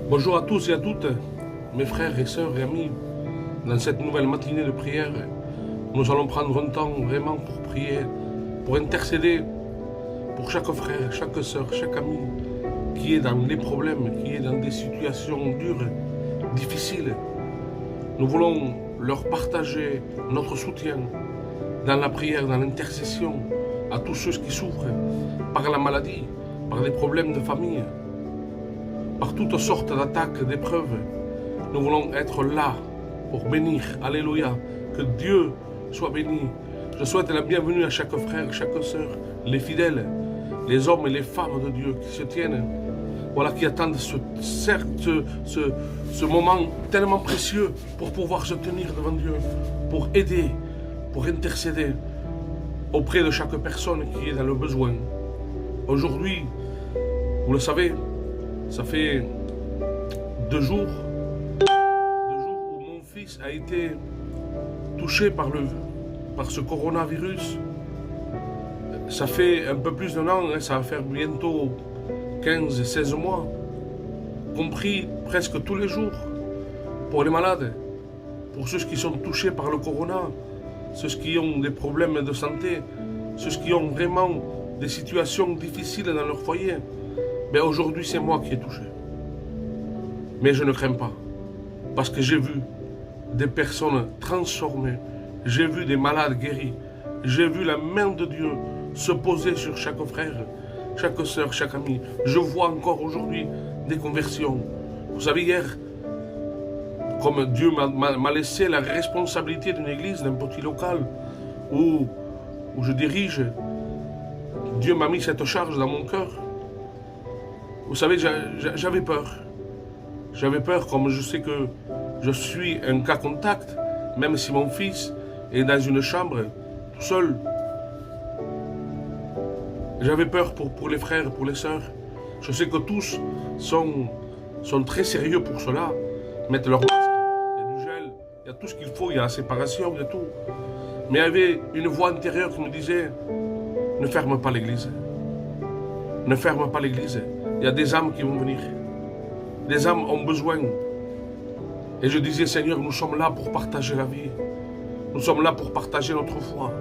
Bonjour à tous et à toutes, mes frères et sœurs et amis. Dans cette nouvelle matinée de prière, nous allons prendre un temps vraiment pour prier, pour intercéder pour chaque frère, chaque sœur, chaque ami qui est dans des problèmes, qui est dans des situations dures, difficiles. Nous voulons leur partager notre soutien dans la prière, dans l'intercession à tous ceux qui souffrent par la maladie, par des problèmes de famille, par toutes sortes d'attaques, d'épreuves. Nous voulons être là pour bénir. Alléluia. Que Dieu soit béni. Je souhaite la bienvenue à chaque frère, chaque sœur, les fidèles, les hommes et les femmes de Dieu qui se tiennent, voilà, qui attendent ce moment tellement précieux pour pouvoir se tenir devant Dieu, pour aider, pour intercéder auprès de chaque personne qui est dans le besoin. Aujourd'hui, vous le savez, ça fait 2 jours où mon fils a été touché par ce coronavirus. Ça fait un peu plus d'1 an, ça va faire bientôt 15-16 mois, compris presque tous les jours, pour les malades, pour ceux qui sont touchés par le corona, ceux qui ont des problèmes de santé, ceux qui ont vraiment des situations difficiles dans leur foyer. Mais aujourd'hui, c'est moi qui ai touché. Mais je ne crains pas, parce que j'ai vu des personnes transformées, j'ai vu des malades guéris, j'ai vu la main de Dieu se poser sur chaque frère, chaque sœur, chaque ami. Je vois encore aujourd'hui des conversions. Vous savez, hier, comme Dieu m'a laissé la responsabilité d'une église, d'un petit local où je dirige, Dieu m'a mis cette charge dans mon cœur. Vous savez, j'avais peur. J'avais peur, comme je sais que je suis un cas contact, même si mon fils est dans une chambre, tout seul. J'avais peur pour les frères, pour les sœurs. Je sais que tous sont très sérieux pour cela. Mettent leur masque, il y a du gel, il y a tout ce qu'il faut, il y a la séparation, il y a tout. Mais il y avait une voix intérieure qui me disait, ne ferme pas l'église. Ne ferme pas l'église. Il y a des âmes qui vont venir. Des âmes ont besoin. Et je disais, Seigneur, nous sommes là pour partager la vie. Nous sommes là pour partager notre foi.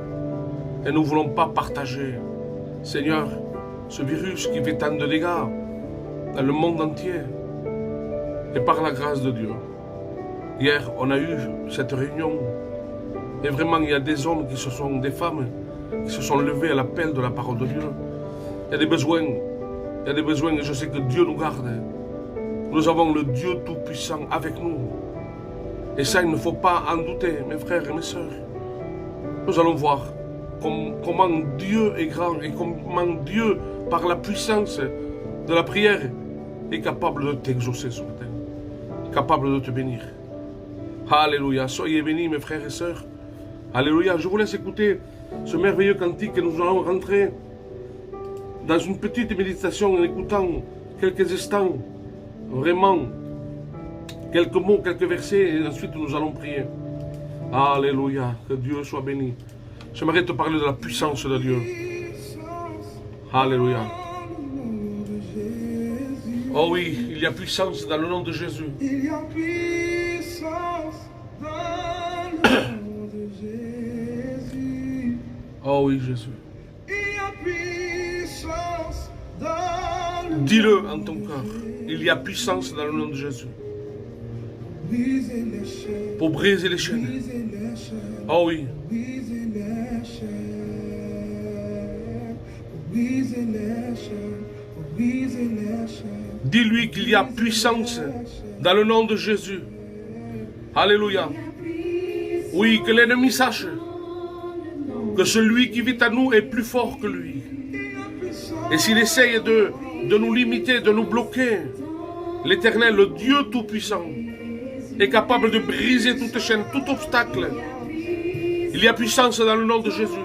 Et nous ne voulons pas partager, Seigneur, ce virus qui fait tant de dégâts dans le monde entier. Et par la grâce de Dieu. Hier, on a eu cette réunion. Et vraiment, il y a des hommes des femmes, qui se sont levés à l'appel de la parole de Dieu. Il y a des besoins. Il y a des besoins et je sais que Dieu nous garde. Nous avons le Dieu Tout-Puissant avec nous. Et ça, il ne faut pas en douter, mes frères et mes sœurs. Nous allons voir comment Dieu est grand et comment Dieu, par la puissance de la prière, est capable de t'exaucer ce matin. Capable de te bénir. Alléluia. Soyez bénis, mes frères et sœurs. Alléluia. Je vous laisse écouter ce merveilleux cantique et nous allons rentrer dans une petite méditation en écoutant quelques instants, vraiment, quelques mots, quelques versets, et ensuite nous allons prier. Alléluia, que Dieu soit béni. J'aimerais te parler de la puissance de Dieu. Alléluia. Oh oui, il y a puissance dans le nom de Jésus. Il y a puissance dans le nom de Jésus. Oh oui, Jésus. Dis-le en ton cœur. Il y a puissance dans le nom de Jésus. Pour briser les chaînes. Oh oui. Dis-lui qu'il y a puissance dans le nom de Jésus. Alléluia. Oui, que l'ennemi sache que celui qui vit à nous est plus fort que lui. Et s'il essaye de nous limiter, de nous bloquer, l'Éternel, le Dieu Tout-Puissant, est capable de briser toute chaîne, tout obstacle. Il y a puissance dans le nom de Jésus.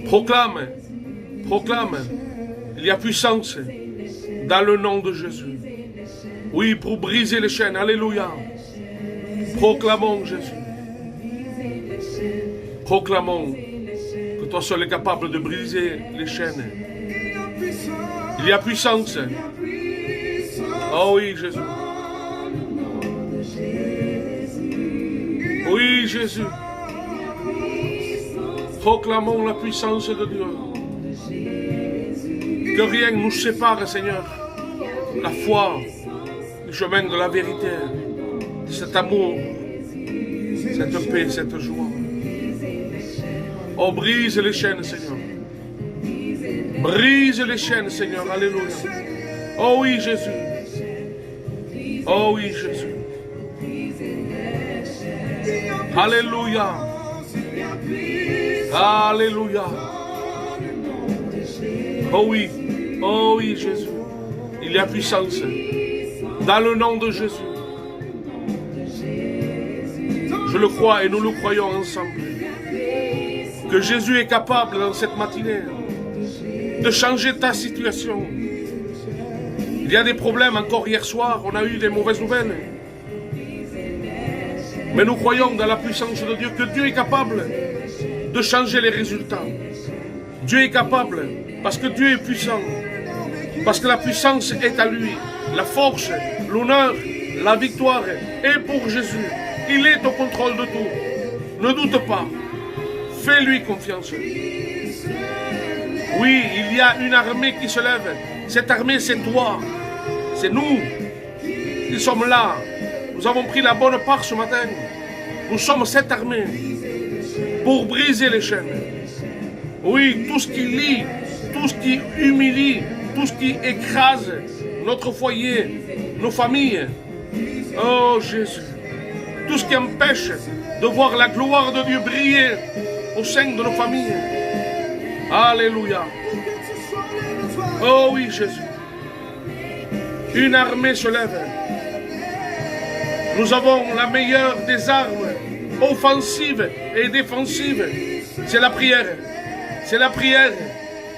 Proclame, proclame, il y a puissance dans le nom de Jésus. Oui, pour briser les chaînes, alléluia. Proclamons Jésus. Proclamons que toi seul es capable de briser les chaînes. Il y a puissance Oh oui, Jésus. Oui, Jésus. Proclamons la puissance de Dieu. Que rien ne nous sépare, Seigneur. La foi, le chemin de la vérité, cet amour, cette paix, cette joie. Oh, brise les chaînes, Seigneur. Brise les chaînes, Seigneur. Alléluia. Oh oui, Jésus. Oh oui, Jésus. Alléluia. Alléluia. Oh oui. Oh oui, Jésus. Il y a puissance. Dans le nom de Jésus. Je le crois et nous le croyons ensemble. Que Jésus est capable dans cette matinée de changer ta situation. Il y a des problèmes. Encore hier soir, on a eu des mauvaises nouvelles. Mais nous croyons dans la puissance de Dieu, que Dieu est capable de changer les résultats. Dieu est capable, parce que Dieu est puissant. Parce que la puissance est à lui. La force, l'honneur, la victoire est pour Jésus. Il est au contrôle de tout. Ne doute pas. Fais-lui confiance. Oui, il y a une armée qui se lève. Cette armée, c'est toi. C'est nous. Nous sommes là. Nous avons pris la bonne part ce matin. Nous sommes cette armée pour briser les chaînes. Oui, tout ce qui lie, tout ce qui humilie, tout ce qui écrase notre foyer, nos familles. Oh Jésus. Tout ce qui empêche de voir la gloire de Dieu briller au sein de nos familles. Alléluia. Oh oui, Jésus. Une armée se lève. Nous avons la meilleure des armes, offensives et défensives. C'est la prière. C'est la prière.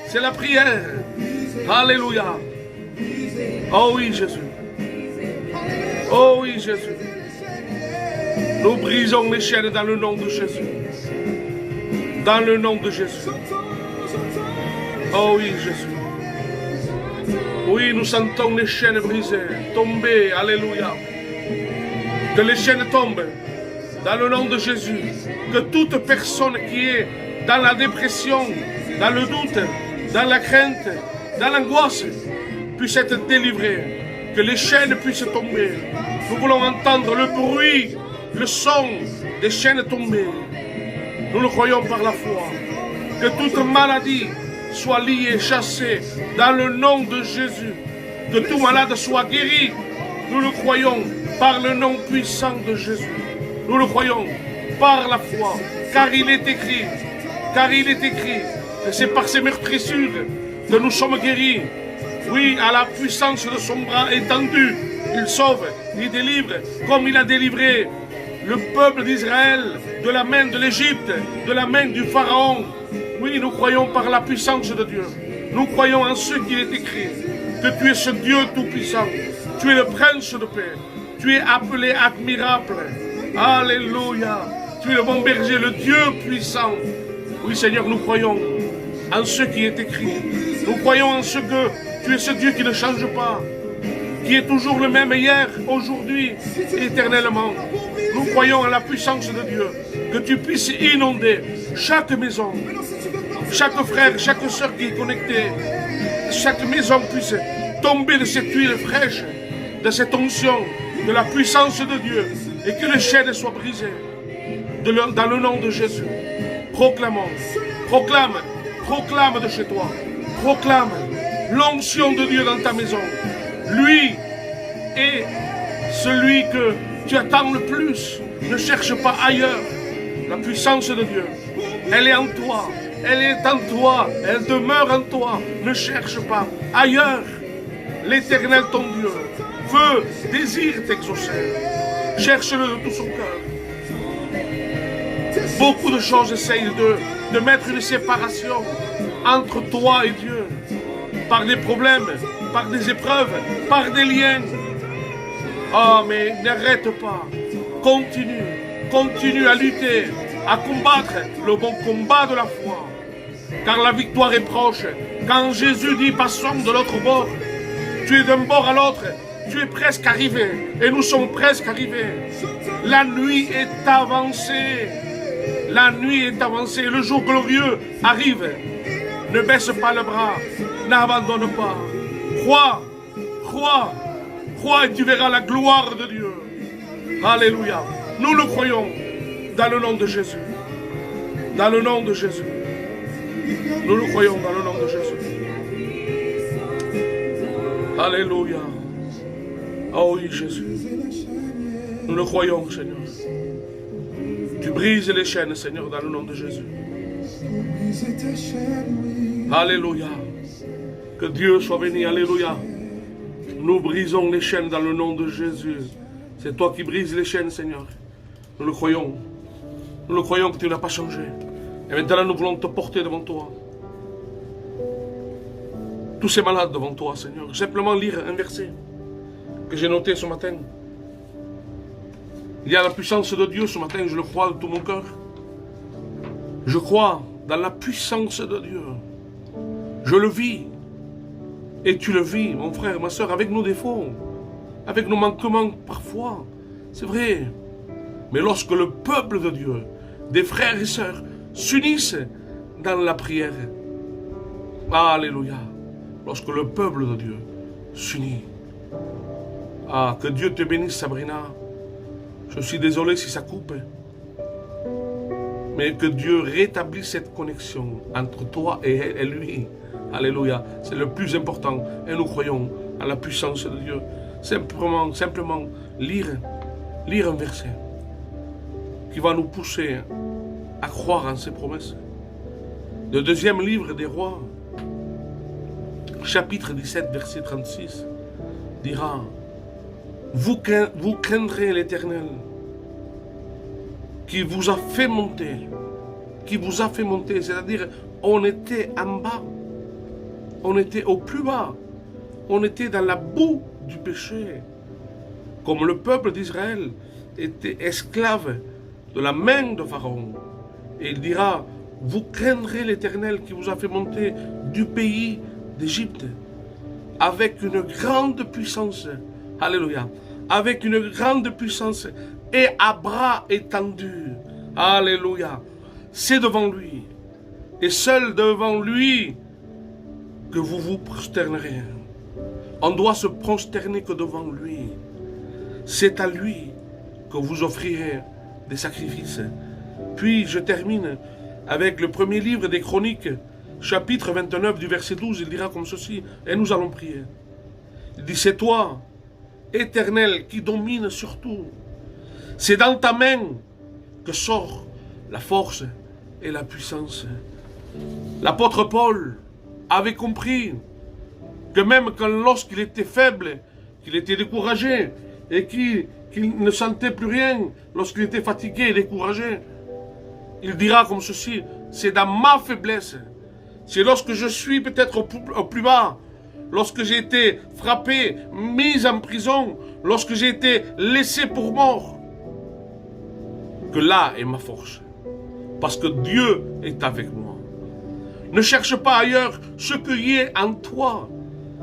C'est la prière. Alléluia. Oh oui, Jésus. Oh oui, Jésus. Nous brisons les chaînes dans le nom de Jésus. Dans le nom de Jésus. Oh oui, Jésus. Oui, nous sentons les chaînes brisées, tomber. Alléluia. Que les chaînes tombent. Dans le nom de Jésus. Que toute personne qui est dans la dépression, dans le doute, dans la crainte, dans l'angoisse, puisse être délivrée. Que les chaînes puissent tomber. Nous voulons entendre le bruit, le son des chaînes tombées. Nous le croyons par la foi. Que toute maladie soit liée, chassée, dans le nom de Jésus. Que tout malade soit guéri. Nous le croyons par le nom puissant de Jésus. Nous le croyons par la foi. Car il est écrit que c'est par ses meurtrissures que nous sommes guéris. Oui, à la puissance de son bras étendu, il sauve, il délivre, comme il a délivré le peuple d'Israël de la main de l'Égypte, de la main du Pharaon. Oui, nous croyons par la puissance de Dieu. Nous croyons en ce qu'il est écrit, que tu es ce Dieu tout-puissant. Tu es le prince de paix. Tu es appelé admirable. Alléluia. Tu es le bon berger, le Dieu puissant. Oui, Seigneur, nous croyons en ce qui est écrit. Nous croyons en ce que tu es ce Dieu qui ne change pas, qui est toujours le même hier, aujourd'hui, éternellement. Nous croyons en la puissance de Dieu, que tu puisses inonder chaque maison, chaque frère, chaque soeur qui est connecté, chaque maison puisse tomber de cette huile fraîche, de cette onction, de la puissance de Dieu, et que les chaînes soient brisées. Dans le nom de Jésus, proclamons, proclame de chez toi, proclame l'onction de Dieu dans ta maison. Lui est celui que tu attends le plus. Ne cherche pas ailleurs. La puissance de Dieu, elle est en toi. Elle est en toi. Elle demeure en toi. Ne cherche pas ailleurs. L'Éternel, ton Dieu, veut, désire t'exaucer. Cherche-le de tout son cœur. Beaucoup de choses essayent de mettre une séparation entre toi et Dieu. Par des problèmes, par des épreuves, par des liens. Oh, mais n'arrête pas. Continue à lutter, à combattre le bon combat de la foi. Car la victoire est proche. Quand Jésus dit passons de l'autre bord, tu es d'un bord à l'autre, Tu es presque arrivé. Et nous sommes presque arrivés. La nuit est avancée. La nuit est avancée. Le jour glorieux arrive. Ne baisse pas le bras. N'abandonne pas. Crois. Crois. Crois et tu verras la gloire de Dieu. Alléluia. Nous le croyons. Dans le nom de Jésus. Dans le nom de Jésus. Nous le croyons dans le nom de Jésus. Alléluia. Oh oui, Jésus. Nous le croyons, Seigneur. Tu brises les chaînes, Seigneur, dans le nom de Jésus. Alléluia. Que Dieu soit béni. Alléluia. Nous brisons les chaînes dans le nom de Jésus. C'est toi qui brises les chaînes, Seigneur. Nous le croyons. Nous le croyons que tu n'as pas changé. Et maintenant, nous voulons te porter devant toi. Tous ces malades devant toi, Seigneur. Simplement lire un verset que j'ai noté ce matin. Il y a la puissance de Dieu ce matin, je le crois de tout mon cœur. Je crois dans la puissance de Dieu. Je le vis. Et tu le vis, mon frère, ma soeur, avec nos défauts, avec nos manquements parfois. C'est vrai. Mais lorsque le peuple de Dieu, des frères et sœurs, s'unissent dans la prière. Alléluia. Lorsque le peuple de Dieu s'unit. Ah, que Dieu te bénisse, Sabrina. Je suis désolé si ça coupe. Mais que Dieu rétablisse cette connexion entre toi et lui. Alléluia. C'est le plus important. Et nous croyons à la puissance de Dieu. Simplement lire un verset qui va nous pousser à croire en ses promesses. Le deuxième livre des rois, chapitre 17, verset 36, dira: vous craindrez l'Éternel qui vous a fait monter, c'est-à-dire on était en bas, on était au plus bas, on était dans la boue du péché, comme le peuple d'Israël était esclave de la main de Pharaon. Et il dira: vous craindrez l'Éternel qui vous a fait monter du pays d'Égypte avec une grande puissance. Alléluia. Avec une grande puissance et à bras étendus. Alléluia. C'est devant lui. Et seul devant lui que vous vous prosternerez. On doit se prosterner que devant lui. C'est à lui que vous offrirez des sacrifices. Puis je termine avec le premier livre des Chroniques, chapitre 29 du verset 12, il dira comme ceci, et nous allons prier. Il dit: c'est toi, Éternel, qui domine sur tout. C'est dans ta main que sort la force et la puissance. L'apôtre Paul avait compris que même lorsqu'il était faible, qu'il était découragé et qu'il ne sentait plus rien, lorsqu'il était fatigué et découragé, il dira comme ceci: c'est dans ma faiblesse, c'est lorsque je suis peut-être au plus bas, lorsque j'ai été frappé, mis en prison, lorsque j'ai été laissé pour mort, que là est ma force. Parce que Dieu est avec moi. Ne cherche pas ailleurs ce qu'il y a en toi.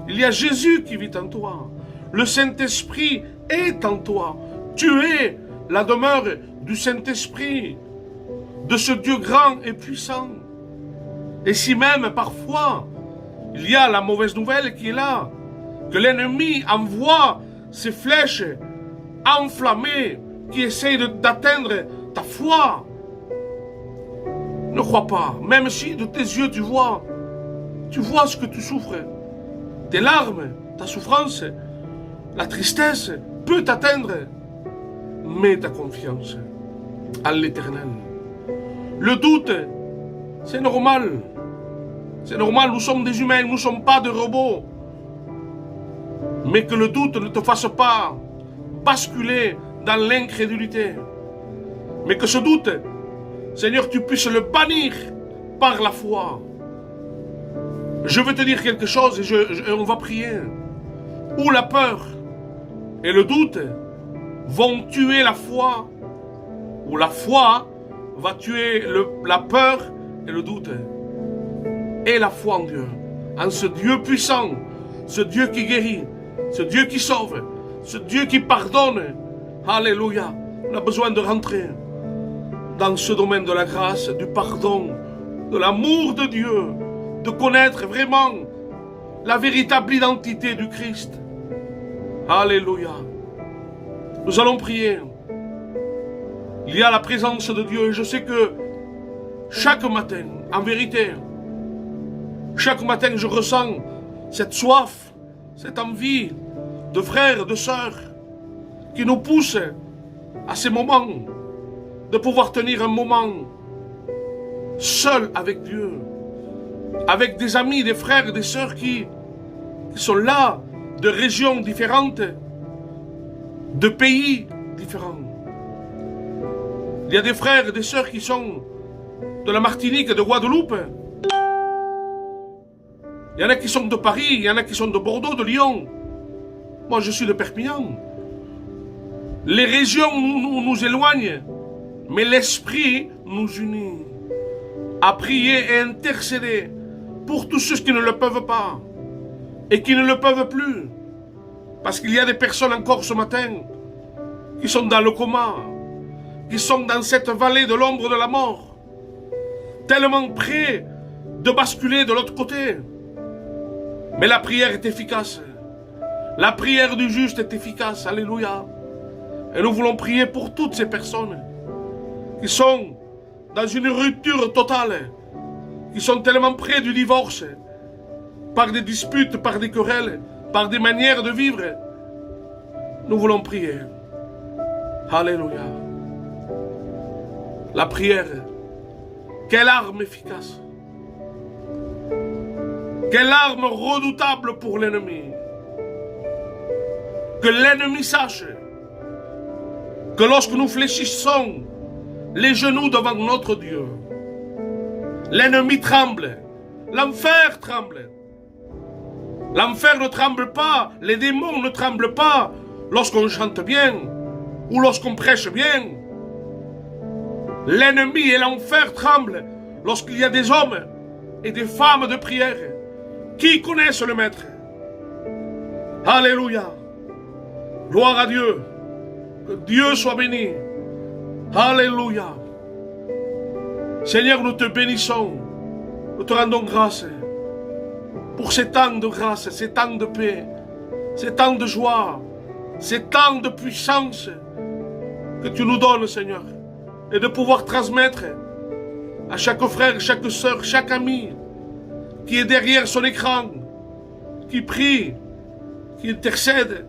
Il y a Jésus qui vit en toi. Le Saint-Esprit est en toi. Tu es la demeure du Saint-Esprit, de ce Dieu grand et puissant. Et si même parfois il y a la mauvaise nouvelle qui est là, que l'ennemi envoie ses flèches enflammées qui essayent d'atteindre ta foi, ne crois pas. Même si de tes yeux tu vois ce que tu souffres, tes larmes, ta souffrance, la tristesse peut t'atteindre. Mets ta confiance en l'Éternel. Le doute, c'est normal. C'est normal, nous sommes des humains, nous ne sommes pas des robots. Mais que le doute ne te fasse pas basculer dans l'incrédulité. Mais que ce doute, Seigneur, tu puisses le bannir par la foi. Je veux te dire quelque chose et on va prier. Où la peur et le doute vont tuer la foi, ou la foi va tuer la peur et le doute. Et la foi en Dieu, en ce Dieu puissant, ce Dieu qui guérit, ce Dieu qui sauve, ce Dieu qui pardonne. Alléluia. On a besoin de rentrer dans ce domaine de la grâce, du pardon, de l'amour de Dieu, de connaître vraiment la véritable identité du Christ. Alléluia. Nous allons prier. Il y a la présence de Dieu et je sais que chaque matin, en vérité, chaque matin je ressens cette soif, cette envie de frères, de sœurs qui nous poussent à ces moments de pouvoir tenir un moment seul avec Dieu, avec des amis, des frères, des sœurs qui sont là, de régions différentes, de pays différents. Il y a des frères et des sœurs qui sont de la Martinique et de Guadeloupe. Il y en a qui sont de Paris, il y en a qui sont de Bordeaux, de Lyon. Moi, je suis de Perpignan. Les régions nous éloignent, mais l'Esprit nous unit à prier et intercéder pour tous ceux qui ne le peuvent pas et qui ne le peuvent plus. Parce qu'il y a des personnes encore ce matin qui sont dans le coma, qui sont dans cette vallée de l'ombre de la mort, tellement près de basculer de l'autre côté. Mais la prière est efficace. La prière du juste est efficace. Alléluia. Et nous voulons prier pour toutes ces personnes qui sont dans une rupture totale, qui sont tellement près du divorce, par des disputes, par des querelles, par des manières de vivre. Nous voulons prier. Alléluia. La prière, quelle arme efficace. Quelle arme redoutable pour l'ennemi. Que l'ennemi sache que lorsque nous fléchissons les genoux devant notre Dieu, l'ennemi tremble, l'enfer tremble. L'enfer ne tremble pas, les démons ne tremblent pas lorsqu'on chante bien ou lorsqu'on prêche bien. L'ennemi et l'enfer tremblent lorsqu'il y a des hommes et des femmes de prière qui connaissent le Maître. Alléluia. Gloire à Dieu. Que Dieu soit béni. Alléluia. Seigneur, nous te bénissons. Nous te rendons grâce pour ces temps de grâce, ces temps de paix, ces temps de joie, ces temps de puissance que tu nous donnes, Seigneur, et de pouvoir transmettre à chaque frère, chaque sœur, chaque ami qui est derrière son écran, qui prie, qui intercède,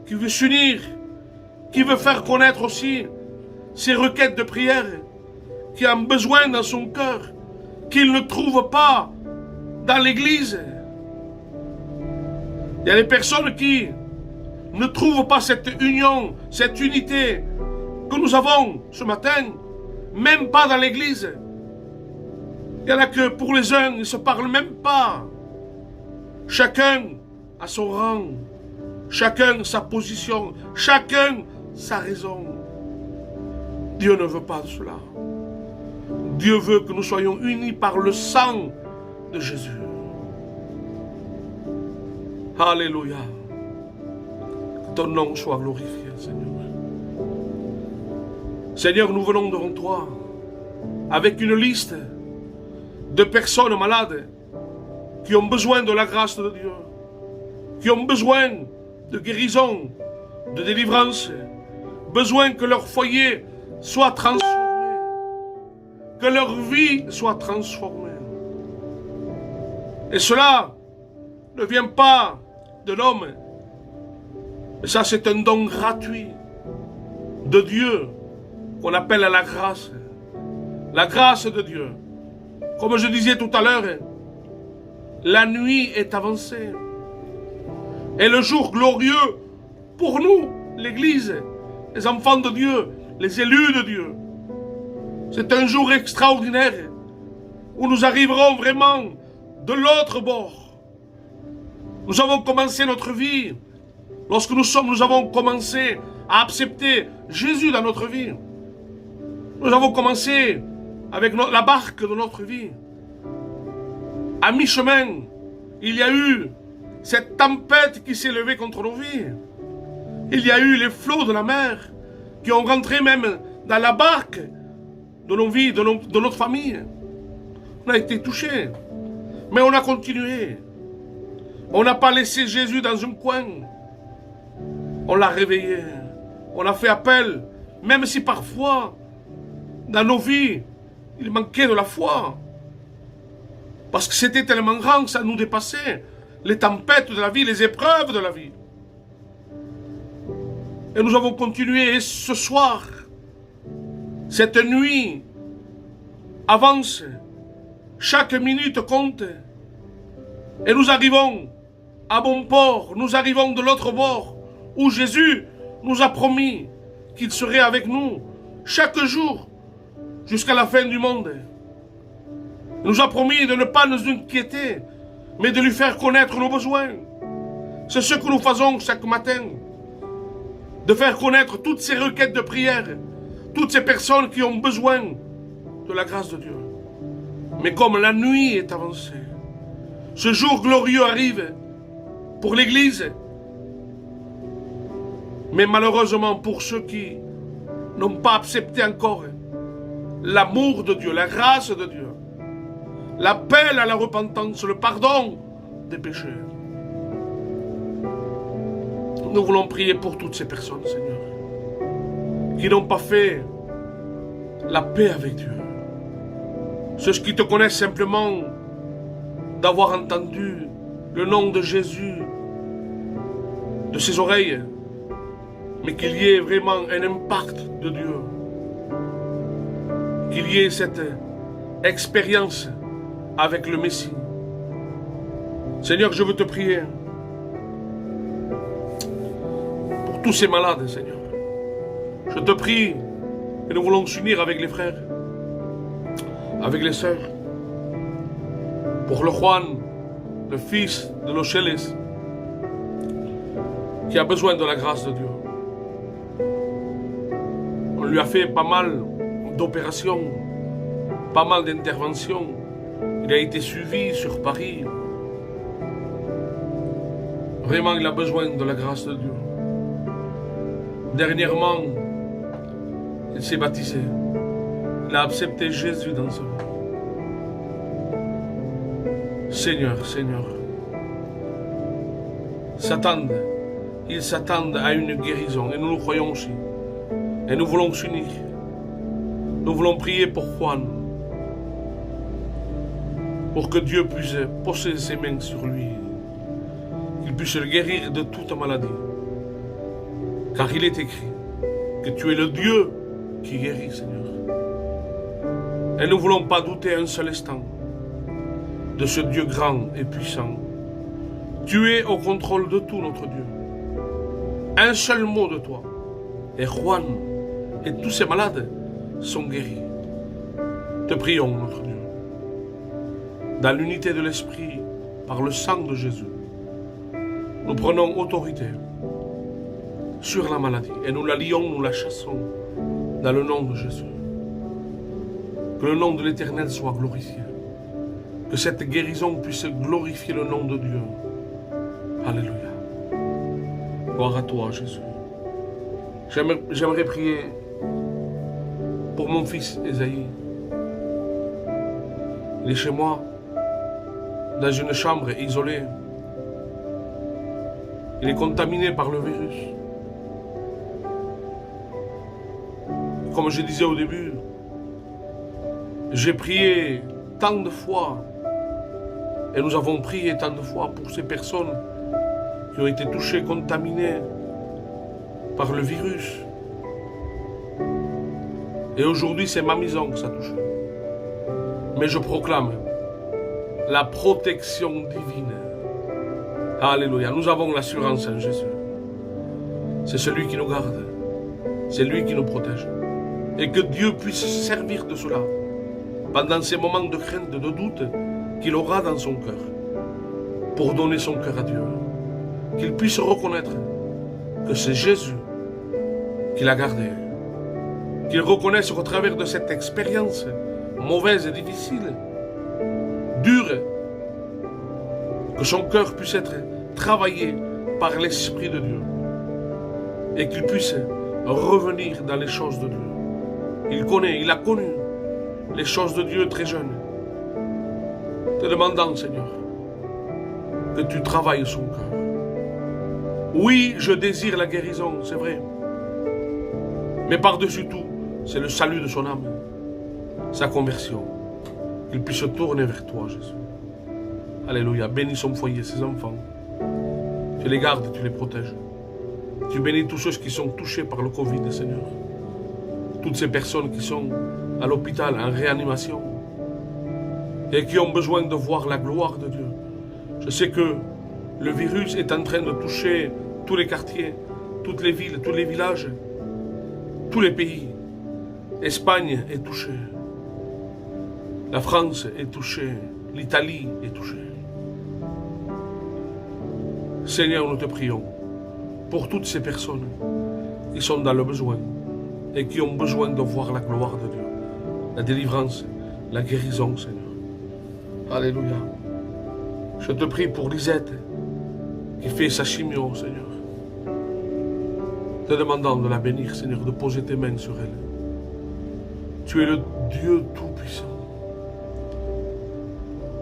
qui veut s'unir, qui veut faire connaître aussi ses requêtes de prière, qui a besoin dans son cœur, qu'il ne trouve pas dans l'église. Il y a des personnes qui ne trouvent pas cette union, cette unité que nous avons ce matin, même pas dans l'église. Il y en a que pour les uns, ils ne se parlent même pas. Chacun a son rang, chacun sa position, chacun sa raison. Dieu ne veut pas de cela. Dieu veut que nous soyons unis par le sang de Jésus. Alléluia. Que ton nom soit glorifié, Seigneur. Seigneur, nous venons devant toi avec une liste de personnes malades qui ont besoin de la grâce de Dieu, qui ont besoin de guérison, de délivrance, besoin que leur foyer soit transformé, que leur vie soit transformée. Et cela ne vient pas de l'homme, mais ça c'est un don gratuit de Dieu qu'on appelle la grâce. La grâce de Dieu. Comme je disais tout à l'heure, la nuit est avancée. Et le jour glorieux pour nous, l'Église, les enfants de Dieu, les élus de Dieu. C'est un jour extraordinaire où nous arriverons vraiment de l'autre bord. Nous avons commencé notre vie. Lorsque nous avons commencé à accepter Jésus dans notre vie. Nous avons commencé avec la barque de notre vie. À mi-chemin, il y a eu cette tempête qui s'est levée contre nos vies. Il y a eu les flots de la mer qui ont rentré même dans la barque de nos vies, de notre famille. On a été touchés. Mais on a continué. On n'a pas laissé Jésus dans un coin. On l'a réveillé. On a fait appel. Même si parfois, dans nos vies, il manquait de la foi. Parce que c'était tellement grand que ça nous dépassait. Les tempêtes de la vie, les épreuves de la vie. Et nous avons continué. Et ce soir, cette nuit avance. Chaque minute compte. Et nous arrivons à bon port. Nous arrivons de l'autre bord où Jésus nous a promis qu'il serait avec nous chaque jour jusqu'à la fin du monde. Il nous a promis de ne pas nous inquiéter, mais de lui faire connaître nos besoins. C'est ce que nous faisons chaque matin. De faire connaître toutes ces requêtes de prière, toutes ces personnes qui ont besoin de la grâce de Dieu. Mais comme la nuit est avancée, ce jour glorieux arrive pour l'Église. Mais malheureusement pour ceux qui n'ont pas accepté encore l'amour de Dieu, la grâce de Dieu, l'appel à la repentance, le pardon des péchés. Nous voulons prier pour toutes ces personnes, Seigneur, qui n'ont pas fait la paix avec Dieu. Ceux qui te connaissent simplement d'avoir entendu le nom de Jésus de ses oreilles, mais qu'il y ait vraiment un impact de Dieu, qu'il y ait cette expérience avec le Messie. Seigneur, je veux te prier pour tous ces malades, Seigneur. Je te prie, et nous voulons s'unir avec les frères, avec les sœurs, pour le Juan, le fils de los Cheles, qui a besoin de la grâce de Dieu. On lui a fait pas mal d'opérations, pas mal d'interventions. Il a été suivi sur Paris. Vraiment, il a besoin de la grâce de Dieu. Dernièrement, il s'est baptisé. Il a accepté Jésus dans sa vie. Seigneur, Seigneur, ils s'attendent à une guérison et nous le croyons aussi. Et nous voulons s'unir. Nous voulons prier pour Juan, pour que Dieu puisse poser ses mains sur lui, qu'il puisse le guérir de toute maladie. Car il est écrit que tu es le Dieu qui guérit, Seigneur. Et nous ne voulons pas douter un seul instant de ce Dieu grand et puissant. Tu es au contrôle de tout, notre Dieu. Un seul mot de toi, et Juan et tous ces malades sont guéris. Te prions, notre Dieu, dans l'unité de l'Esprit, par le sang de Jésus. Nous prenons autorité sur la maladie et nous la lions, nous la chassons dans le nom de Jésus. Que le nom de l'Éternel soit glorifié. Que cette guérison puisse glorifier le nom de Dieu. Alléluia. Gloire à toi, Jésus. J'aimerais prier pour mon fils Esaïe. Il est chez moi, dans une chambre isolée. Il est contaminé par le virus. Comme je disais au début, j'ai prié tant de fois, et nous avons prié tant de fois pour ces personnes qui ont été touchées, contaminées par le virus. Et aujourd'hui, c'est ma maison que ça touche. Mais je proclame la protection divine. Alléluia. Nous avons l'assurance en Jésus. C'est celui qui nous garde. C'est lui qui nous protège. Et que Dieu puisse se servir de cela pendant ces moments de crainte, de doute qu'il aura dans son cœur, pour donner son cœur à Dieu. Qu'il puisse reconnaître que c'est Jésus qui l'a gardé. Qu'il reconnaisse qu'au travers de cette expérience mauvaise et difficile, dure, que son cœur puisse être travaillé par l'Esprit de Dieu. et qu'il puisse revenir dans les choses de Dieu. Il a connu les choses de Dieu très jeune. Te demandant, Seigneur, que tu travailles son cœur. Oui, je désire la guérison, c'est vrai. Mais par-dessus tout, c'est le salut de son âme, sa conversion. Qu'il puisse se tourner vers toi, Jésus. Alléluia. Bénis son foyer, ses enfants. Tu les gardes, tu les protèges. Tu bénis tous ceux qui sont touchés par le Covid, Seigneur. Toutes ces personnes qui sont à l'hôpital, en réanimation, et qui ont besoin de voir la gloire de Dieu. Je sais que le virus est en train de toucher tous les quartiers, toutes les villes, tous les villages, tous les pays. L'Espagne est touchée. La France est touchée. L'Italie est touchée. Seigneur, nous te prions pour toutes ces personnes qui sont dans le besoin et qui ont besoin de voir la gloire de Dieu, la délivrance, la guérison, Seigneur. Alléluia. Je te prie pour Lisette qui fait sa chimio, Seigneur. Te demandant de la bénir, Seigneur, de poser tes mains sur elle. Tu es le Dieu Tout-Puissant.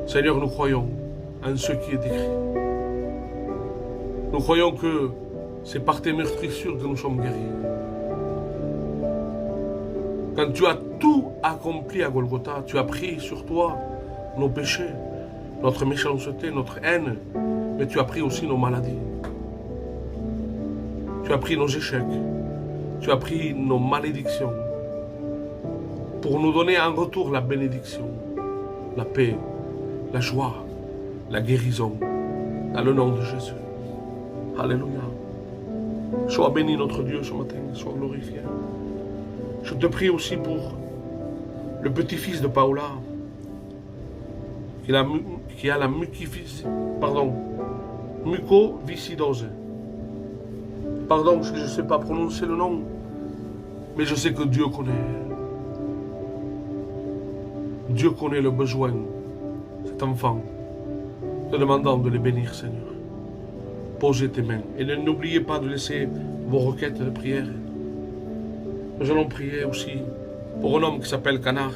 Seigneur, nous croyons en ce qui est écrit. Nous croyons que c'est par tes meurtrissures que nous sommes guéris. Quand tu as tout accompli à Golgotha, tu as pris sur toi nos péchés, notre méchanceté, notre haine, mais tu as pris aussi nos maladies. Tu as pris nos échecs, tu as pris nos malédictions, pour nous donner en retour la bénédiction, la paix, la joie, la guérison, dans le nom de Jésus. Alléluia. Sois béni notre Dieu ce matin, sois glorifié. Je te prie aussi pour le petit-fils de Paola, qui a la mucoviscidose. Pardon, je ne sais pas prononcer le nom, mais je sais que Dieu connaît. Dieu connaît le besoin de cet enfant, te demandant de les bénir, Seigneur. Posez tes mains et n'oubliez pas de laisser vos requêtes de prière. Nous allons prier aussi pour un homme qui s'appelle Canard.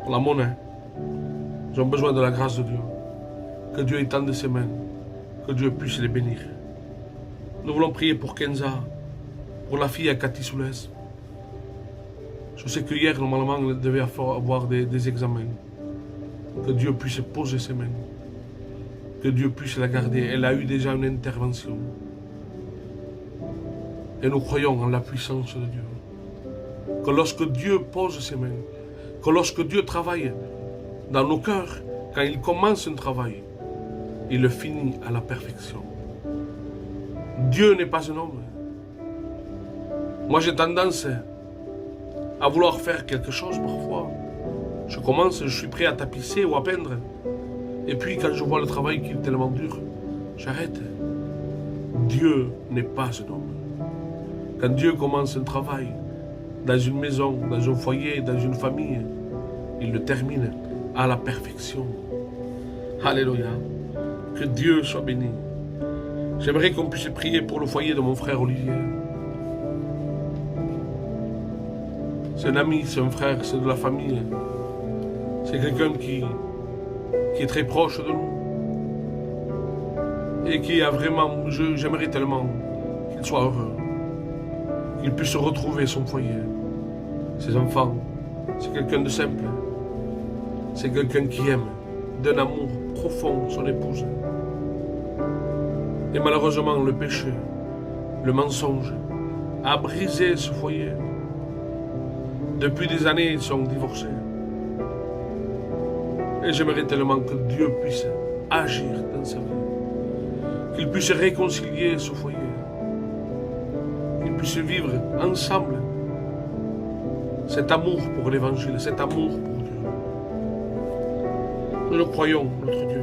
Pour la monnaie. Ils ont besoin de la grâce de Dieu. Que Dieu étende ses mains. Que Dieu puisse les bénir. Nous voulons prier pour Kenza, pour la fille à Cathy Soulès. Je sais que hier, normalement, elle devait avoir des examens. Que Dieu puisse poser ses mains. Que Dieu puisse la garder. Elle a eu déjà une intervention. Et nous croyons en la puissance de Dieu. Que lorsque Dieu pose ses mains, que lorsque Dieu travaille dans nos cœurs, quand il commence un travail, il le finit à la perfection. Dieu n'est pas un homme. Moi j'ai tendance à vouloir faire quelque chose parfois. Je commence, je suis prêt à tapisser ou à peindre. Et puis quand je vois le travail qui est tellement dur, j'arrête. Dieu n'est pas un homme. Quand Dieu commence un travail, dans une maison, dans un foyer, dans une famille, il le termine à la perfection. Alléluia. Que Dieu soit béni. J'aimerais qu'on puisse prier pour le foyer de mon frère Olivier. C'est un ami, c'est un frère, c'est de la famille. C'est quelqu'un qui est très proche de nous. Et qui a vraiment, j'aimerais tellement qu'il soit heureux. Qu'il puisse retrouver son foyer, ses enfants. C'est quelqu'un de simple. C'est quelqu'un qui aime d'un amour profond son épouse. Et malheureusement, le péché, le mensonge, a brisé ce foyer. Depuis des années, ils sont divorcés. Et j'aimerais tellement que Dieu puisse agir dans sa vie. Qu'il puisse réconcilier ce foyer. Qu'ils puissent vivre ensemble cet amour pour l'évangile, cet amour pour Dieu. Nous le croyons, notre Dieu.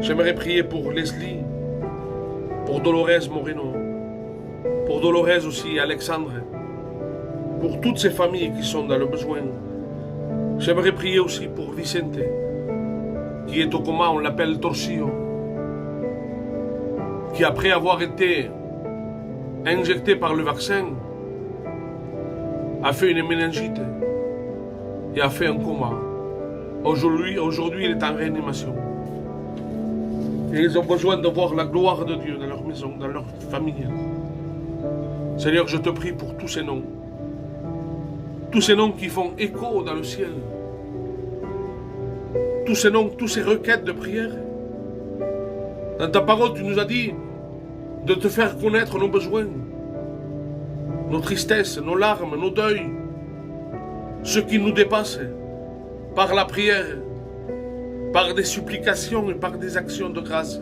J'aimerais prier pour Leslie, pour Dolores Moreno, pour Dolores aussi, Alexandre, pour toutes ces familles qui sont dans le besoin. J'aimerais prier aussi pour Vicente, qui est au coma, on l'appelle Torsillo. qui après avoir été injecté par le vaccin, a fait une méningite et a fait un coma. Aujourd'hui, il est en réanimation. Et ils ont besoin de voir la gloire de Dieu dans leur maison, dans leur famille. Seigneur, je te prie pour tous ces noms. Tous ces noms qui font écho dans le ciel. Tous ces noms, toutes ces requêtes de prière. Dans ta parole, tu nous as dit de te faire connaître nos besoins, nos tristesses, nos larmes, nos deuils, ce qui nous dépasse, par la prière, par des supplications et par des actions de grâce.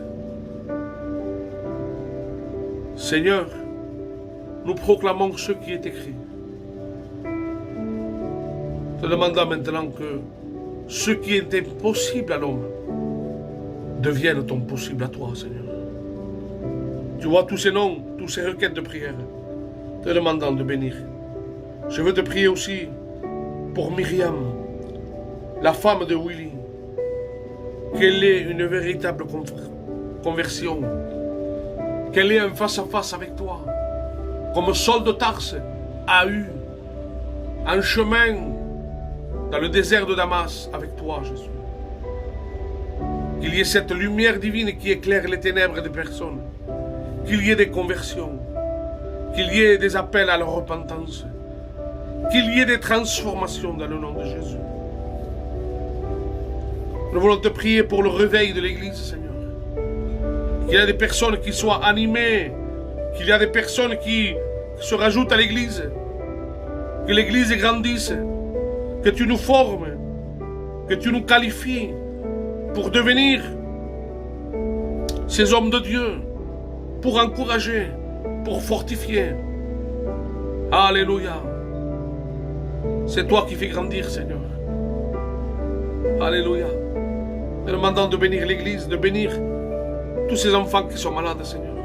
Seigneur, nous proclamons ce qui est écrit. Te demandant maintenant que ce qui est impossible à l'homme devienne ton possible à toi, Seigneur. Tu vois tous ces noms, toutes ces requêtes de prière, te demandant de bénir. Je veux te prier aussi pour Myriam, la femme de Willy, qu'elle ait une véritable conversion, qu'elle ait un face-à-face avec toi, comme Saul de Tarse a eu un chemin dans le désert de Damas avec toi, Jésus. Qu'il y ait cette lumière divine qui éclaire les ténèbres des personnes, qu'il y ait des conversions, qu'il y ait des appels à la repentance, qu'il y ait des transformations dans le nom de Jésus. Nous voulons te prier pour le réveil de l'Église, Seigneur. Qu'il y ait des personnes qui soient animées, qu'il y ait des personnes qui se rajoutent à l'Église, que l'Église grandisse, que tu nous formes, que tu nous qualifies pour devenir ces hommes de Dieu, pour encourager, pour fortifier. Alléluia. C'est toi qui fais grandir, Seigneur. Alléluia. Te demandant de bénir l'Église, de bénir tous ces enfants qui sont malades, Seigneur.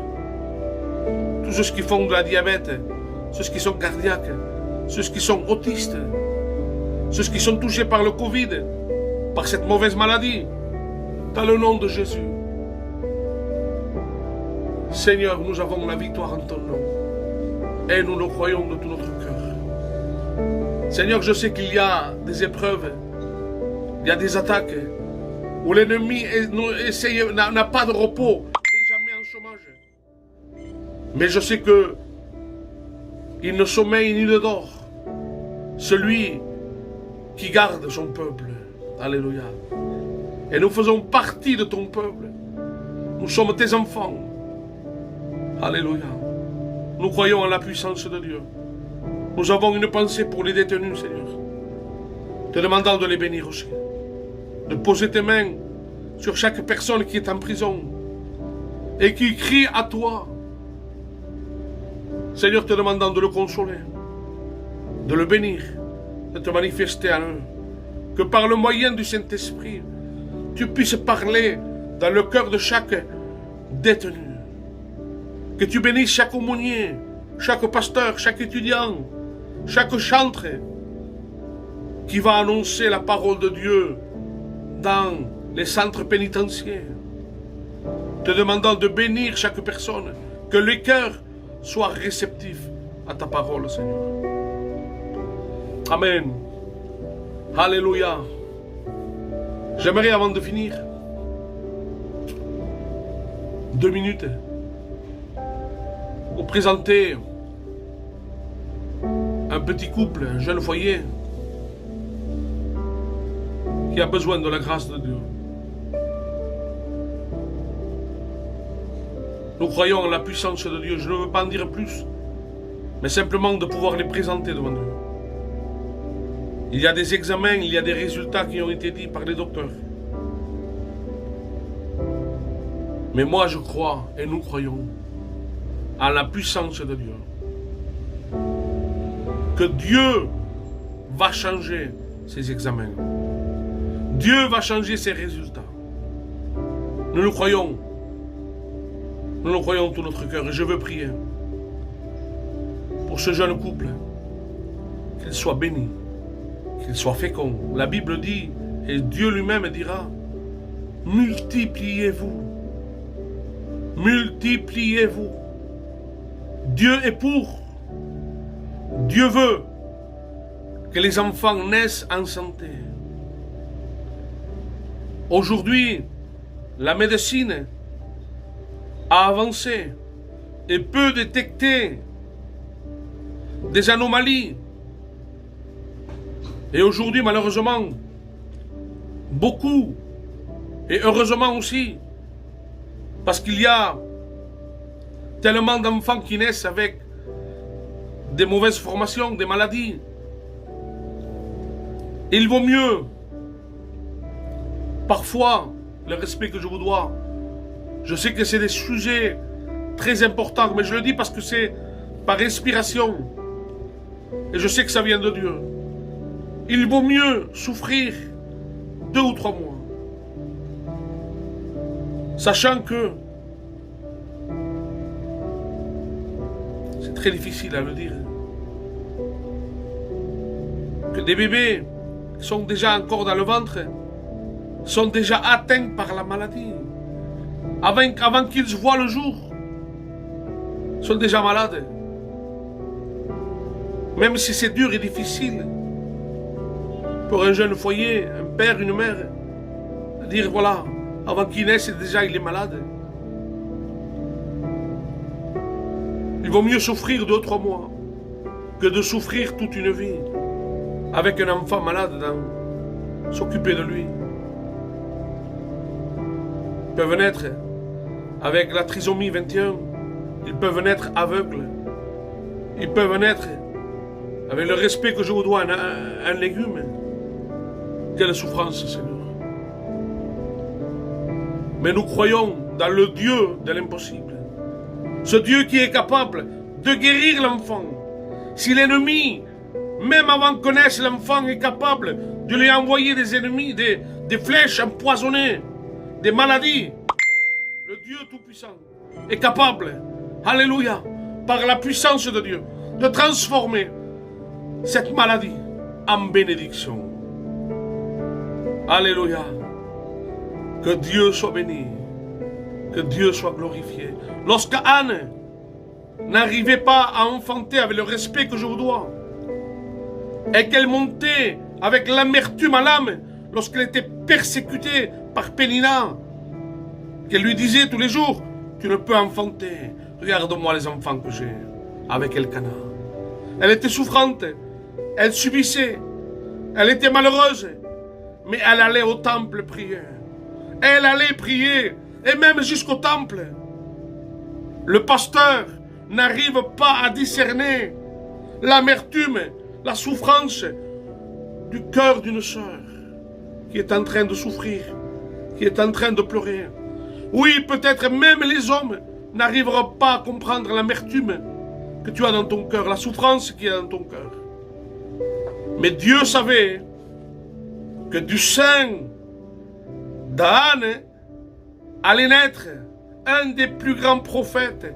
Tous ceux qui font de la diabète, ceux qui sont cardiaques, ceux qui sont autistes, ceux qui sont touchés par le Covid, par cette mauvaise maladie, dans le nom de Jésus. Seigneur, nous avons la victoire en ton nom. Et nous le croyons de tout notre cœur. Seigneur, je sais qu'il y a des épreuves, il y a des attaques, où l'ennemi n'a pas de repos, n'est jamais en chômage. Mais je sais que il ne sommeille ni ne dort, celui qui garde son peuple. Alléluia. Et nous faisons partie de ton peuple. Nous sommes tes enfants. Alléluia. Nous croyons en la puissance de Dieu. Nous avons une pensée pour les détenus, Seigneur. Te demandant de les bénir aussi. De poser tes mains sur chaque personne qui est en prison et qui crie à toi. Seigneur, te demandant de le consoler, de le bénir, de te manifester à eux. Que par le moyen du Saint-Esprit, tu puisses parler dans le cœur de chaque détenu. Que tu bénisses chaque aumônier, chaque pasteur, chaque étudiant, chaque chantre qui va annoncer la parole de Dieu dans les centres pénitentiaires. Te demandant de bénir chaque personne, que les cœurs soient réceptifs à ta parole, Seigneur. Amen. Alléluia. J'aimerais, avant de finir, 2 minutes, vous présenter un petit couple, un jeune foyer, qui a besoin de la grâce de Dieu. Nous croyons en la puissance de Dieu. Je ne veux pas en dire plus, mais simplement de pouvoir les présenter devant Dieu. Il y a des examens, il y a des résultats qui ont été dits par les docteurs. Mais moi je crois, et nous croyons, en la puissance de Dieu. Que Dieu va changer ces examens. Dieu va changer ses résultats. Nous le croyons. Nous le croyons de tout notre cœur. Et je veux prier pour ce jeune couple, qu'il soit béni, qu'il soit fécond. La Bible dit, et Dieu lui-même dira, multipliez-vous. multipliez-vous. Dieu est pour. Dieu veut que les enfants naissent en santé. Aujourd'hui, la médecine a avancé et peut détecter des anomalies. Et aujourd'hui, malheureusement, beaucoup, et heureusement aussi, parce qu'il y a tellement d'enfants qui naissent avec des mauvaises formations, des maladies. Il vaut mieux, parfois, le respect que je vous dois. Je sais que c'est des sujets très importants, mais je le dis parce que c'est par inspiration. Et je sais que ça vient de Dieu. Il vaut mieux souffrir 2 ou 3 mois. Sachant que c'est très difficile à le dire. Que des bébés qui sont déjà encore dans le ventre sont déjà atteints par la maladie. Avant qu'ils voient le jour, sont déjà malades. Même si c'est dur et difficile pour un jeune foyer, un père, une mère, de dire voilà, avant qu'il naisse, déjà il est malade. Il vaut mieux souffrir 2 ou 3 mois que de souffrir toute une vie avec un enfant malade, s'occuper de lui. Ils peuvent naître avec la trisomie 21, ils peuvent naître aveugles, ils peuvent naître avec le respect que je vous dois, un légume. Quelle souffrance, Seigneur. Mais nous croyons dans le Dieu de l'impossible. Ce Dieu qui est capable de guérir l'enfant. Si l'ennemi, même avant qu'on naisse, l'enfant est capable de lui envoyer des ennemis, des flèches empoisonnées, des maladies, le Dieu Tout-Puissant est capable, alléluia, par la puissance de Dieu, de transformer cette maladie en bénédiction. Alléluia. Que Dieu soit béni. Que Dieu soit glorifié. Lorsque Anne n'arrivait pas à enfanter avec le respect que je vous dois, et qu'elle montait avec l'amertume à l'âme, lorsqu'elle était persécutée par Pénina, qu'elle lui disait tous les jours, tu ne peux enfanter. Regarde-moi les enfants que j'ai avec Elkana. Elle était souffrante, elle subissait, elle était malheureuse, mais elle allait au temple prier. Elle allait prier, et même jusqu'au temple. Le pasteur n'arrive pas à discerner l'amertume, la souffrance du cœur d'une sœur qui est en train de souffrir, qui est en train de pleurer. Oui, peut-être même les hommes n'arriveront pas à comprendre l'amertume que tu as dans ton cœur, la souffrance qui est dans ton cœur. Mais Dieu savait que du sein d'Anne allait naître un des plus grands prophètes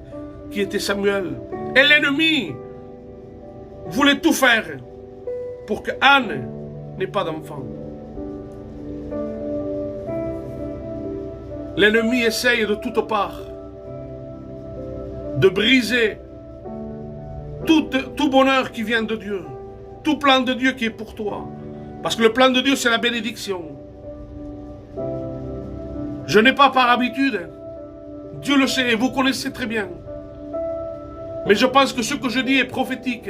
qui était Samuel. Et l'ennemi voulait tout faire pour que Anne n'ait pas d'enfant. L'ennemi essaye de toutes parts de briser tout bonheur qui vient de Dieu, tout plan de Dieu qui est pour toi. Parce que le plan de Dieu, c'est la bénédiction. Je n'ai pas par habitude, Dieu le sait et vous connaissez très bien. Mais je pense que ce que je dis est prophétique.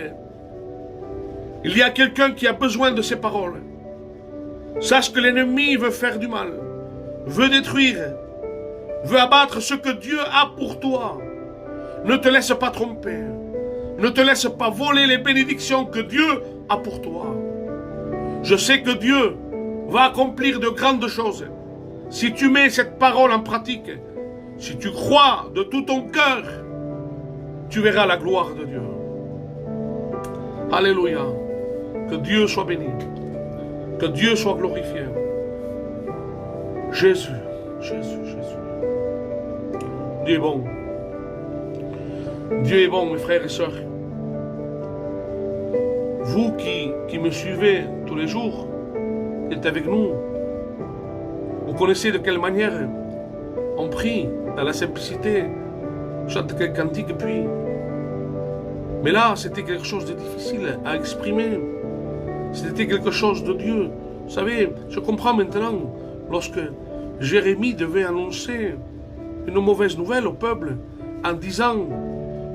Il y a quelqu'un qui a besoin de ces paroles. Sache que l'ennemi veut faire du mal, veut détruire, veut abattre ce que Dieu a pour toi. Ne te laisse pas tromper. Ne te laisse pas voler les bénédictions que Dieu a pour toi. Je sais que Dieu va accomplir de grandes choses. Si tu mets cette parole en pratique, si tu crois de tout ton cœur, tu verras la gloire de Dieu. Alléluia. Que Dieu soit béni. Que Dieu soit glorifié. Jésus, Jésus, Jésus. Dieu est bon. Dieu est bon, mes frères et sœurs. Vous qui me suivez tous les jours, qui êtes avec nous, vous connaissez de quelle manière on prie dans la simplicité, chante quelques cantiques et puis. Mais là, c'était quelque chose de difficile à exprimer. C'était quelque chose de Dieu. Vous savez, je comprends maintenant, lorsque Jérémie devait annoncer une mauvaise nouvelle au peuple, en disant,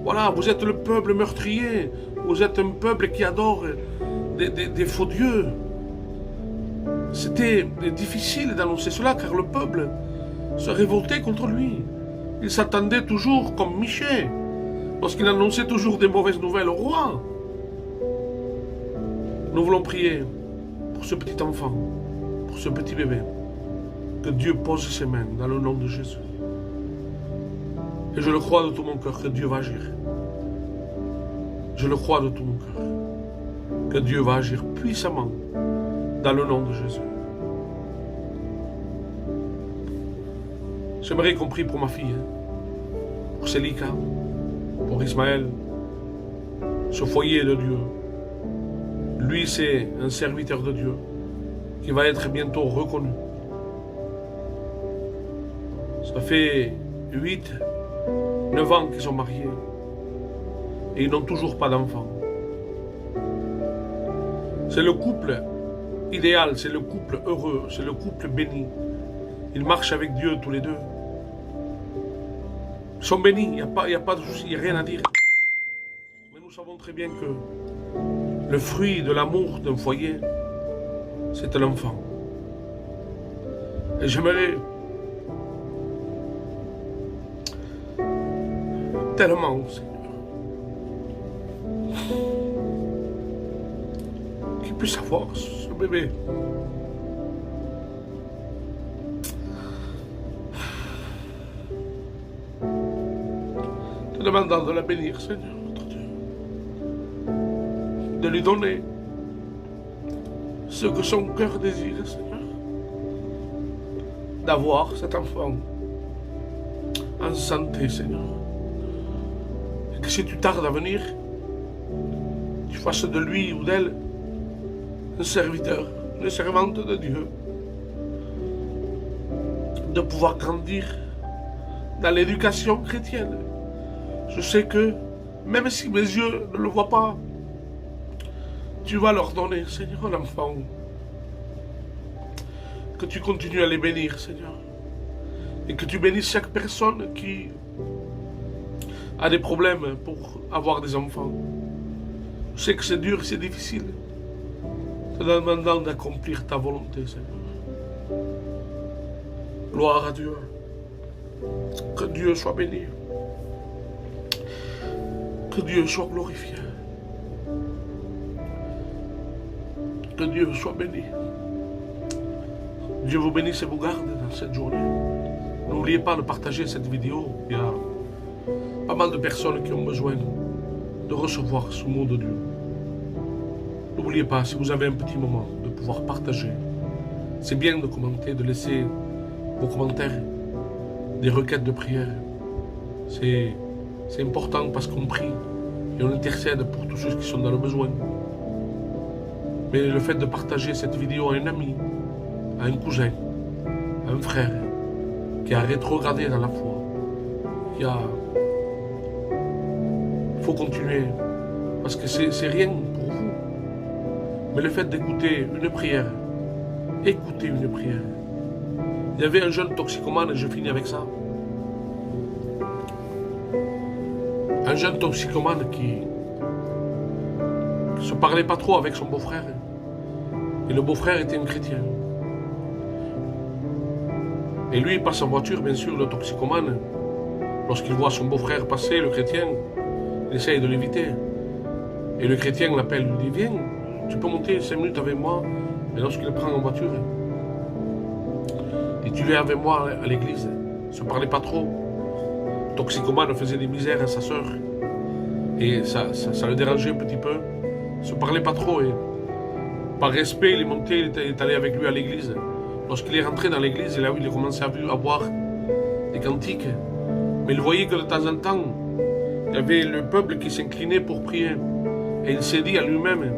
voilà, vous êtes le peuple meurtrier, vous êtes un peuple qui adore des faux dieux. C'était difficile d'annoncer cela, car le peuple se révoltait contre lui. Il s'attendait toujours comme Michée, lorsqu'il annonçait toujours des mauvaises nouvelles au roi. Nous voulons prier pour ce petit enfant, pour ce petit bébé, que Dieu pose ses mains dans le nom de Jésus. Et je le crois de tout mon cœur que Dieu va agir. Je le crois de tout mon cœur que Dieu va agir puissamment dans le nom de Jésus. J'aimerais qu'on prie pour ma fille, pour Célika, pour Ismaël, ce foyer de Dieu. Lui, c'est un serviteur de Dieu qui va être bientôt reconnu. Ça fait 8, 9 ans qu'ils sont mariés et ils n'ont toujours pas d'enfants. C'est le couple idéal, c'est le couple heureux, c'est le couple béni. Ils marchent avec Dieu tous les deux. Ils sont bénis, il n'y a pas de souci, il n'y a rien à dire. Mais nous savons très bien que le fruit de l'amour d'un foyer, c'est l'enfant. Et j'aimerais tellement, Seigneur, qu'il puisse avoir ce bébé. Te demandant de la bénir, Seigneur, notre Dieu. De lui donner ce que son cœur désire, Seigneur. D'avoir cet enfant en santé, Seigneur. Et que si tu tardes à venir, tu fasses de lui ou d'elle un serviteur, une servante de Dieu. De pouvoir grandir dans l'éducation chrétienne. Je sais que, même si mes yeux ne le voient pas, tu vas leur donner, Seigneur, un enfant. Que tu continues à les bénir, Seigneur. Et que tu bénisses chaque personne qui a des problèmes pour avoir des enfants. Je sais que c'est dur et c'est difficile. Te demandant d'accomplir ta volonté, Seigneur. Gloire à Dieu. Que Dieu soit béni. Que Dieu soit glorifié. Que Dieu soit béni. Dieu vous bénisse et vous garde dans cette journée. N'oubliez pas de partager cette vidéo. Il y a pas mal de personnes qui ont besoin de recevoir ce mot de Dieu. N'oubliez pas, si vous avez un petit moment, de pouvoir partager. C'est bien de commenter, de laisser vos commentaires, des requêtes de prière. C'est important parce qu'on prie et on intercède pour tous ceux qui sont dans le besoin. Mais le fait de partager cette vidéo à un ami, à un cousin, à un frère qui a rétrogradé dans la foi, il faut continuer parce que c'est rien pour vous. Mais le fait d'écouter une prière, écouter une prière. Il y avait un jeune toxicomane, et je finis avec ça. Un jeune toxicomane qui se parlait pas trop avec son beau-frère. Et le beau-frère était un chrétien. Et lui, il passe en voiture, bien sûr, le toxicomane. Lorsqu'il voit son beau-frère passer, le chrétien, il essaye de l'éviter. Et le chrétien l'appelle, lui dit, viens, tu peux monter 5 minutes avec moi. Et lorsqu'il le prend en voiture, et tu viens avec moi à l'église. Il ne se parlait pas trop. Le toxicomane faisait des misères à sa sœur. Et ça le dérangeait un petit peu. Il ne se parlait pas trop. Et par respect, il est monté, il est allé avec lui à l'église. Lorsqu'il est rentré dans l'église, là où il a commencé à boire des cantiques. Mais il voyait que de temps en temps, il y avait le peuple qui s'inclinait pour prier. Et il s'est dit à lui-même,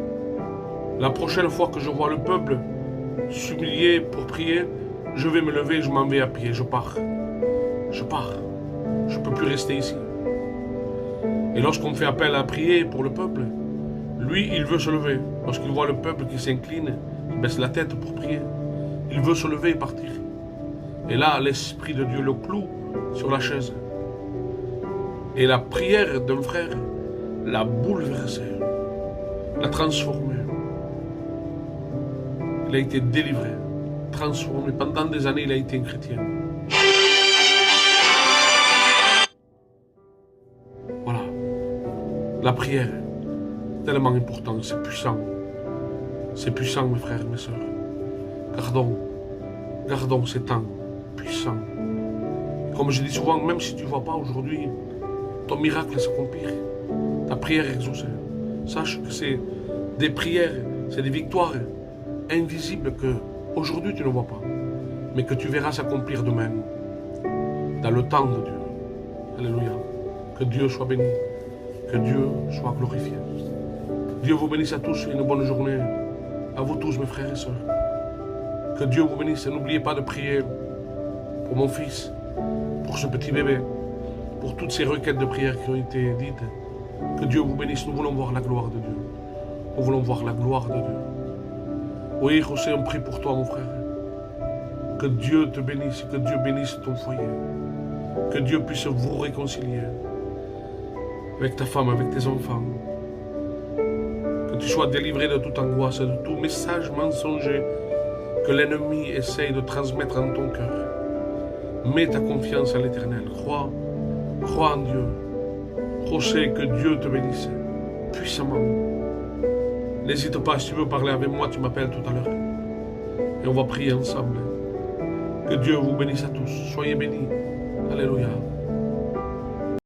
la prochaine fois que je vois le peuple s'humilier pour prier, je vais me lever, je m'en vais à pied, je pars. je pars. Je ne peux plus rester ici. Et lorsqu'on fait appel à prier pour le peuple, lui, il veut se lever. Lorsqu'il voit le peuple qui s'incline, il baisse la tête pour prier. Il veut se lever et partir. Et là, l'Esprit de Dieu le cloue sur la chaise. Et la prière d'un frère l'a bouleversé, l'a transformé. Il a été délivré, transformé. Pendant des années, il a été un chrétien. Voilà. La prière, tellement important, c'est puissant. C'est puissant, mes frères et mes sœurs. Gardons ces temps puissants. Comme je dis souvent, même si tu ne vois pas aujourd'hui ton miracle s'accomplir, ta prière exaucée, sache que c'est des prières, c'est des victoires invisibles que aujourd'hui tu ne vois pas, mais que tu verras s'accomplir demain, dans le temps de Dieu. Alléluia. Que Dieu soit béni, que Dieu soit glorifié. Dieu vous bénisse à tous et une bonne journée. À vous tous, mes frères et sœurs. Que Dieu vous bénisse et n'oubliez pas de prier pour mon fils, pour ce petit bébé, pour toutes ces requêtes de prière qui ont été dites. Que Dieu vous bénisse, nous voulons voir la gloire de Dieu. Nous voulons voir la gloire de Dieu. Oui, José, on prie pour toi, mon frère. Que Dieu te bénisse, que Dieu bénisse ton foyer. Que Dieu puisse vous réconcilier avec ta femme, avec tes enfants. Que tu sois délivré de toute angoisse, de tout message mensonger que l'ennemi essaye de transmettre en ton cœur. Mets ta confiance en l'Éternel. Crois en Dieu. José, que Dieu te bénisse puissamment. N'hésite pas, si tu veux parler avec moi, tu m'appelles tout à l'heure. Et on va prier ensemble. Que Dieu vous bénisse à tous. Soyez bénis. Alléluia.